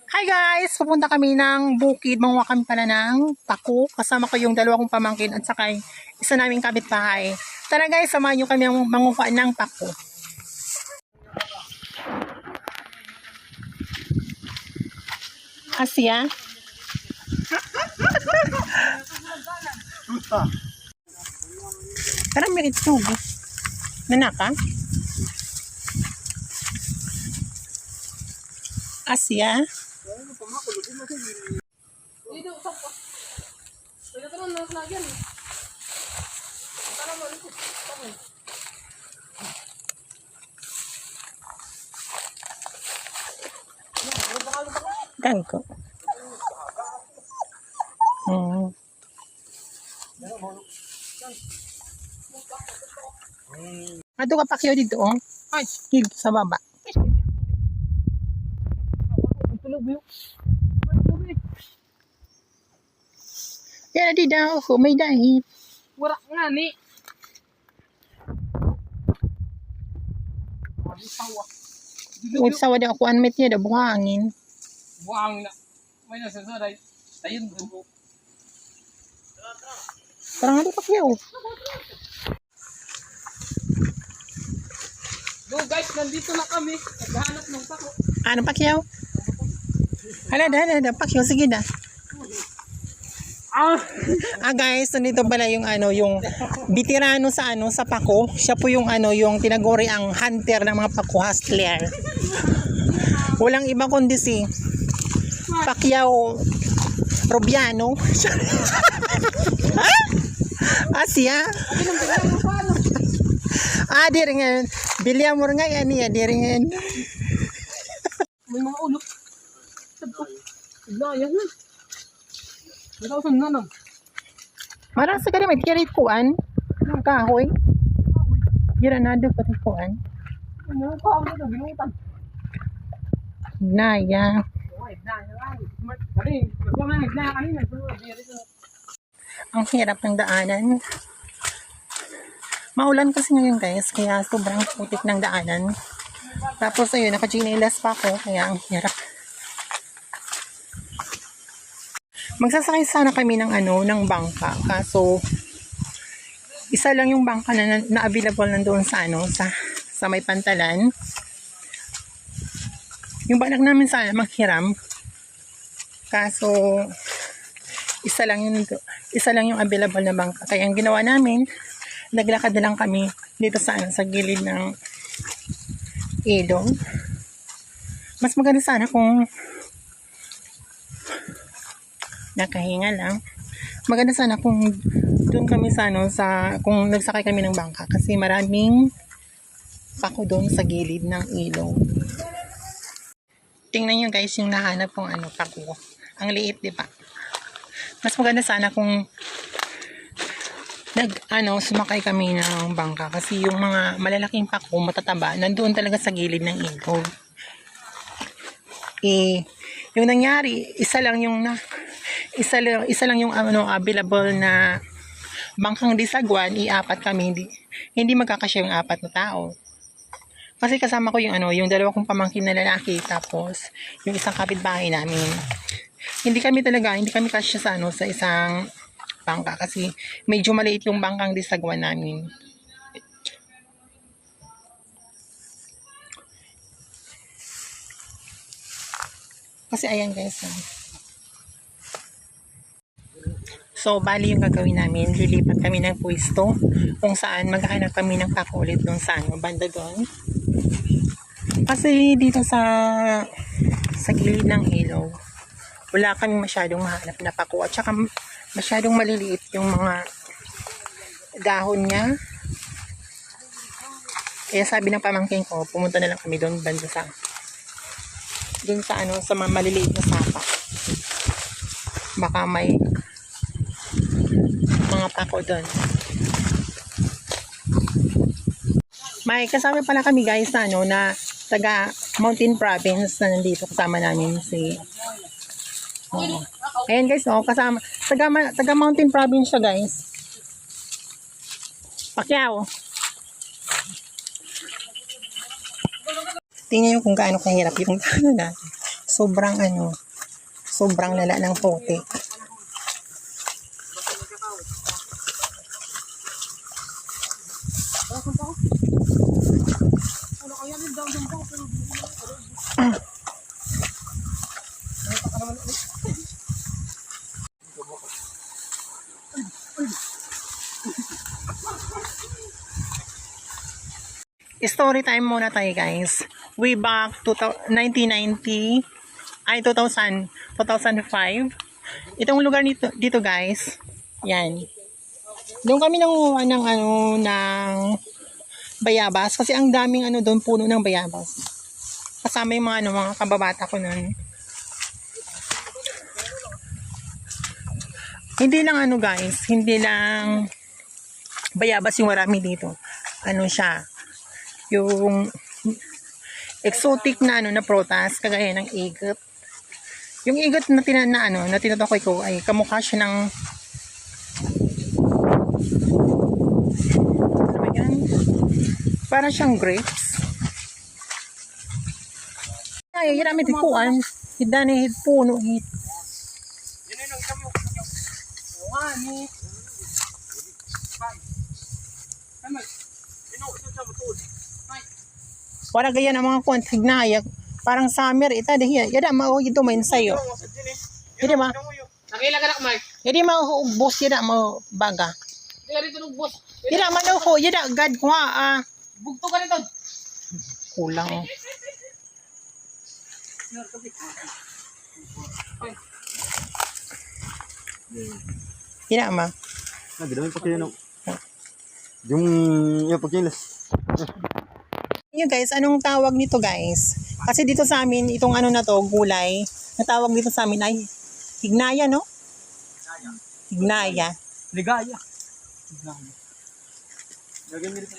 Hi guys! Pupunta kami ng bukid. Manguha kami pala ng pako. Kasama ko yung dalawa kong pamangkin at saka isa naming kapitbahay. Tara guys, samahan nyo kami ang manguha ng pako. Asya? Tara, may itsog. Nanaka? Asya? Gangko. Ato ka pakyo dito, oh. Ay, dito sa baba. Yan, di daw ako. May dahil. Wala nga ni. Huwag sawa daw ako. Anmet niya daw. Buhangin. Buang na. May nasasaray. Tayo bro. Parang ano pakyo. Go guys, nandito na kami. Naghahanap ng pako. Ano pakyo? Hala, pakyo. Sige na. Guys, nandito pala yung yung veterano sa sa pako. Siya po yung yung tinaguri ang hunter ng mga pako hustler. Walang iba kundi si Pacquiao Rubiano. Asya. Diringan. Bilyamor nga yan niya, diringan. May mga ulo. Iglayan na. Nakausap na nam. Marang sa may kirit kuan. Ng kahoy. Gira na doon pati kuan. Ano pa ako na binutan. Naya. Ang hirap ng daanan. Maulan kasi ngayon guys, kaya sobrang putik ng daanan. Tapos ayun, naka-chinelas pa ako, kaya ang hirap. Magsasakay sana kami ng ng bangka. Kaso isa lang yung bangka na available nandoon sa sa may Pantalan. Yung balak namin sana manghiram. Kaso isa lang yung available na bangka. Kaya ang ginawa namin, naglakad na lang kami dito sa gilid ng ilog. Mas maganda sana kung nakahinga lang. Maganda sana kung doon kami kung nagsakay kami ng bangka kasi maraming pako doon sa gilid ng ilog. Tingnan nyo guys yung nahanap kong pako. Ang liit, di ba? Mas maganda sana kung sumakay kami ng bangka kasi yung mga malalaking pako, matataba, nandoon talaga sa gilid ng ilog. Yung nangyari, isa lang yung available na bangkang disagwan, apat kami, hindi magkakasya yung apat na tao. Kasi kasama ko yung dalawa kong pamangkin na lalaki, tapos yung isang kapitbahay namin. Hindi kami kasya sa isang bangka kasi medyo maliit yung bangkang disagwan namin. Kasi ayan guys. So, bali yung gagawin namin, lilipat kami ng pwesto kung saan maghahanap kami ng pako ulit doon sa banda doon. Kasi dito sa gilid ng ilog, wala kami masyadong mahanap na pako at saka masyadong maliliit yung mga dahon niya. Kaya sabi ng pamangkin ko, pumunta na lang kami doon banda sa mga maliliit na sapa. Baka may mga pako doon. May kasama pala kami guys na taga Mountain Province na nandito, kasama namin si ayan guys, kasama taga Mountain Province siya guys. Pacquiao. Tingnan nyo kung gaano kahirap yung natin. sobrang sobrang lala ng puti. Story time muna tayo guys. Way back 1990, 2005. Itong lugar dito guys, yan. Doon kami nanguha ng ng bayabas kasi ang daming doon puno ng bayabas. Kasama yung mga kababata ko noon. Hindi lang guys, hindi lang bayabas yung marami dito. Siya, yung exotic na na prutas kagaya ng igot. Yung igot na tinutukoy ko ay kamukha siya ng para siyang grapes. Ay, yun namin tikuan. Hidani hid puno hid. Wala gaya ng mga kuwantig na ayak. Parang summer ita dahil yada mao ito main sayo. Yada ma. Nakila ka na kumay. Yada mao ubos yada mao baga. Kaya rito nung boss. Yada man ko yada gad ko Bugto ka nito. kulang. Yada ma. Gawin pa kayo yung pagkilas. Yun guys, anong tawag nito guys? Kasi dito sa amin, itong na to, gulay, natawag dito sa amin ay hignaya, no? Hignaya. Ligaya. Lagyan mo dito.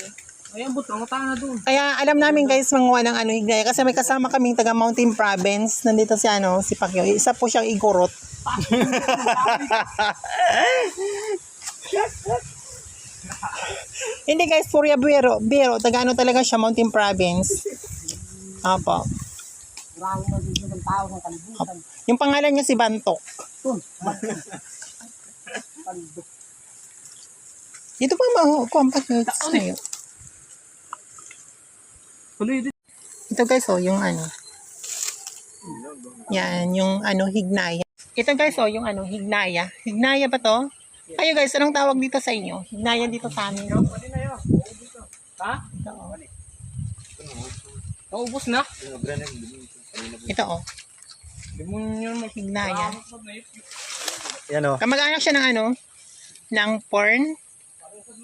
Ayan, buto. Matanga na doon. Kaya alam namin guys, manguha ng hignaya. Kasi may kasama kaming taga Mountain Province. Nandito si si Pacquiao. Isa po siyang igorot. Hindi guys, Purya Biro, taga talaga siya, Mountain Province. Apo. Yung pangalan niya si Bantok. Dito pa compact notes sa'yo. Ito guys, yung yan, yung hignaya. Ito guys, yung hignaya. Hignaya ba to? Kayo guys, anong tawag dito sa inyo? Hignaya dito sa amin, no? Ha? Ito, Naubos na? Ito, Demonyo mo. hignaya. Yan o. Kamag-anak siya ng ng porn.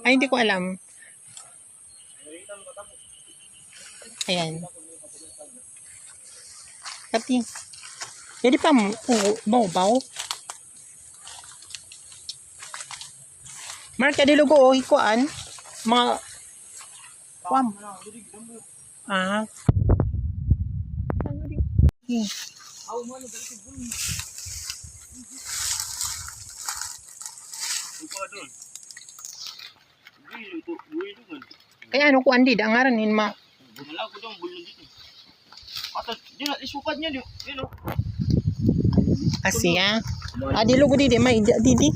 Ay, hindi ko alam. Ayan. Tapi, jadi pa mau. Mark, di lugo hikuan. Mga kwam. Ah. Kaya kuan di da ngaran ma. Wala ko dong bulong dito. At yun at isupad niya yun o. Asya. Di lugo di may di.